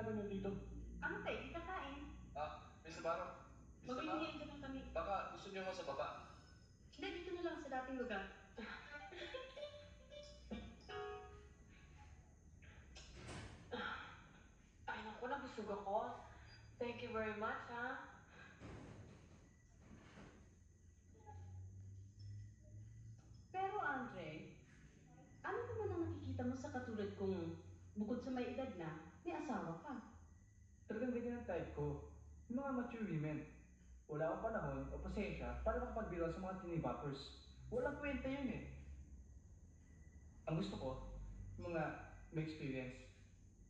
ginagawa niyo dito? Ano tayo? Di kakain. Miss Navarro. Miss Navarro, Magbibigyan ka lang kami. baka gusto niyo ako sa baba. Hindi, dito na lang sa dating lugar. Ay, naku, nabusog ako. Thank you very much, ha? Pero, Andre, ano naman ang nakikita mo sa katulad kong bukod sa may edad na, may asawa ka? Talagang ganyan ang type ko. Yung mga mature women. Wala akong panahon o pasensya para makapagbiro sa mga tinibappers. Walang kwenta yun eh. Ang gusto ko, yung mga may experience.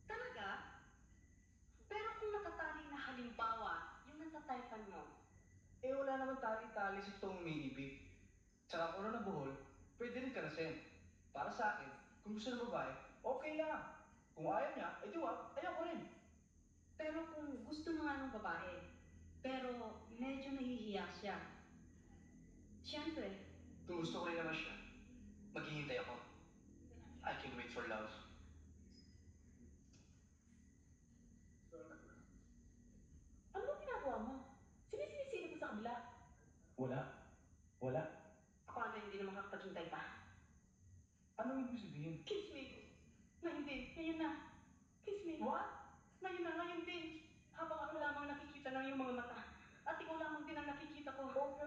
Talaga? Pero kung nakatali na halimbawa, yung natataypan mo, Eh wala naman tali-tali sa totoong umiibig. Tsaka kung ano na buhol, pwede rin karasin. Para sa akin, kung gusto ng babae, okay lang. Kung ayaw niya, ay diwag, ayaw ko rin. pero kung gusto mo nga ng babae, pero medyo nahihiya siya. Siyempre, Kung gusto ko rin naman siya, maghihintay ako. I can wait for love. ano bang ginagawa mo? Sinisinisino mo sa kabila. Wala. Wala. Ako na hindi na makakapaghintay pa. Anong ibig sabihin? Kiss me. Ngayon din, ngayon na. Kiss me. What? Ngayon na, ngayon din. Habang ako lamang nakikita ng iyong mga mata. At ikaw lamang din ang nakikita ko. Okay.